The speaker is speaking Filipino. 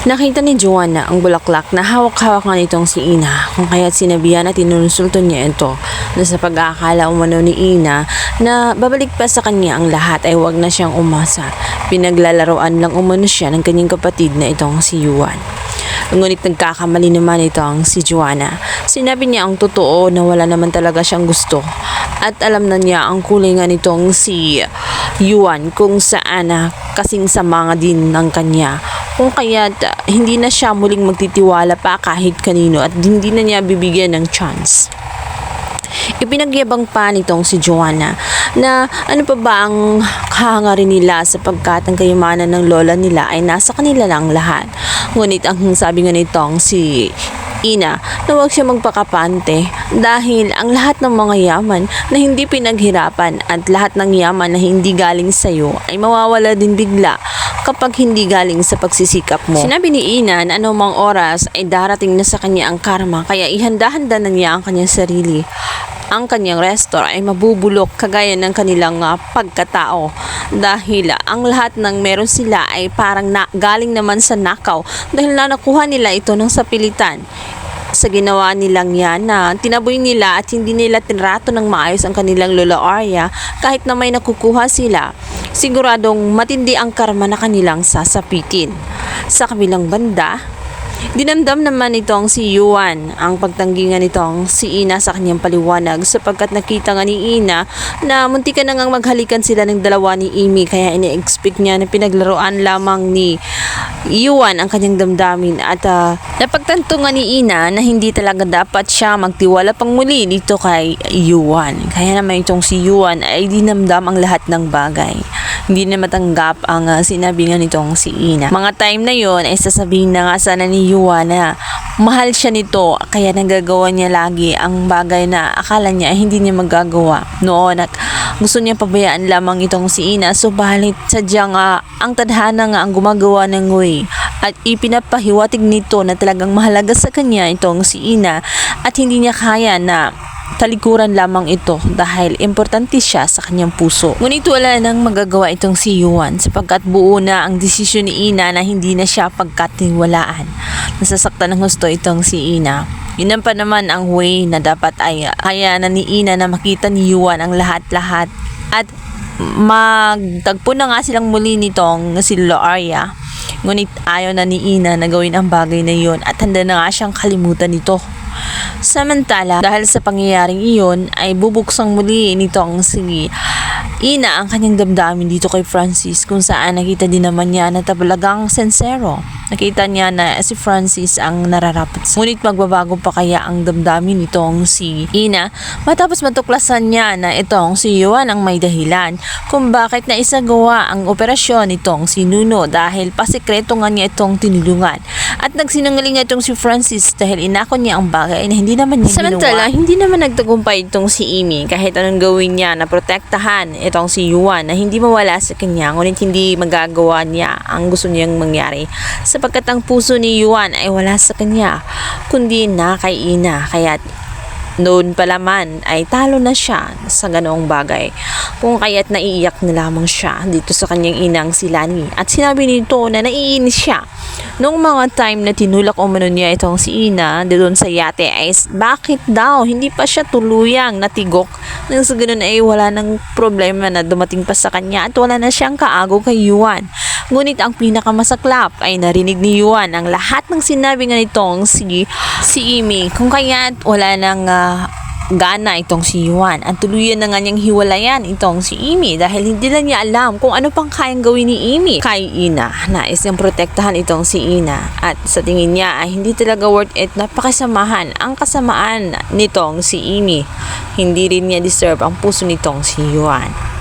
Nakita ni Joanna ang bulaklak na hawak-hawak nga nitong si Ina, kung kaya't sinabihan at tinunsulto niya ito na sa pag-aakala umano ni Ina na babalik pa sa kanya ang lahat ay huwag na siyang umasa. Pinaglalaroan lang umano siya ng kanyang kapatid na itong si Yuan. Ngunit nagkakamali naman itong si Joanna. Sinabi niya ang totoo na wala naman talaga siyang gusto at alam na niya ang kulay nga nitong si Yuan kung saan kasing sama nga din ng kanya. Kung kaya't hindi na siya muling magtitiwala pa kahit kanino at hindi na niya bibigyan ng chance. Ipinagyabang pa nitong si Joanna na ano pa ba ang kahangarin nila sapagkat ang kayamanan ng lola nila ay nasa kanila lang lahat. Ngunit ang sabi nga nitong si Ina na huwag siya magpakapante dahil ang lahat ng mga yaman na hindi pinaghirapan at lahat ng yaman na hindi galing sa iyo ay mawawala din bigla kapag hindi galing sa pagsisikap mo. Sinabi ni Ina na anumang oras ay darating na sa kanya ang karma kaya ihanda-handa na niya ang kanyang sarili. Ang kanyang restor ay mabubulok kagaya ng kanilang pagkatao dahil ang lahat ng meron sila ay parang galing naman sa nakaw dahil nakuha nila ito ng sapilitan. Sa ginawa nilang yan na tinaboy nila at hindi nila tinrato ng maayos ang kanilang Lola Arya kahit na may nakukuha sila, siguradong matindi ang karma na kanilang sasapitin. Sa kabilang banda, dinamdam naman itong si Yuan ang pagtanggingan nitong si Ina sa kanyang paliwanag sapagkat nakita nga ni Ina na muntikan na ngang maghalikan sila ng dalawa ni Amy kaya ine-expect niya na pinaglaruan lamang ni Yuan ang kanyang damdamin at napagtanto nga ni Ina na hindi talaga dapat siya magtiwala pang muli dito kay Yuan. Kaya naman itong si Yuan ay dinamdam ang lahat ng bagay. Hindi na matanggap ang sinabi nga nitong si Ina. Mga time na yon ay sasabihin na nga sana ni Yuan na mahal siya nito kaya nagagawa niya lagi ang bagay na akala niya ay hindi niya magagawa. Noon gusto niya pabayaan lamang itong si Ina subalit sadyang ang tadhana nga ang gumagawa ng way at ipinapahiwatig nito na talagang mahalaga sa kanya itong si Ina at hindi niya kaya na talikuran lamang ito dahil importante siya sa kanyang puso. Ngunit wala nang magagawa itong si Yuan sapagkat buo na ang desisyon ni Ina na hindi na siya pagkatiwalaan. Nasasaktan ng gusto itong si Ina. Yun pa naman ang way na dapat ay kaya na ni Ina na makita ni Yuan ang lahat-lahat at magtagpo na nga silang muli nitong si Lola Arya. Ngunit ayaw na ni Ina na gawin ang bagay na yun at handa na nga siyang kalimutan nito. Samantala, dahil sa pangyayaring iyon ay bubuksang muli nitong si Ina ang kanyang damdamin dito kay Francis kung saan nakita din naman niya na talagang sincero. Nakita niya na si Francis ang nararapat. Ngunit magbabago pa kaya ang damdamin nitong si Ina matapos matuklasan niya na itong si Yuan ang may dahilan kung bakit na isagawa ang operasyon nitong si Nuno dahil pasikreto nga niya itong tinulungan. At nagsinungaling itong si Francis dahil inako niya ang bagay na hindi naman niya ginawa. Samantala, hindi naman nagtagumpay itong si Amy kahit anong gawin niya na protektahan itong si Yuan na hindi mawala sa kanya ngunit hindi magagawa niya ang gusto niyang mangyari sapagkat ang puso ni Yuan ay wala sa kanya kundi na kay Ina kaya noon pa laman ay talo na siya sa ganoong bagay kung kaya't naiiyak na lamang siya dito sa kanyang inang si Lani at sinabi nito na naiinis siya nung mga time na tinulak umano niya itong si Ina doon sa yate ay bakit daw hindi pa siya tuluyang natigok nang sa ganun ay wala nang problema na dumating pa sa kanya at wala na siyang kaago kay Yuan. Ngunit ang pinakamasaklap ay narinig ni Yuan ang lahat ng sinabi nga nitong si Amy kung kaya't wala nang gana itong si Yuan at tuluyan na nga niyang hiwalayan itong si Amy dahil hindi na niya alam kung ano pang kayang gawin ni Amy kay Ina. Nais niyang protektahan itong si Ina at sa tingin niya ay hindi talaga worth it na pakisamahan ang kasamaan nitong si Amy. Hindi rin niya deserve ang puso nitong si Yuan.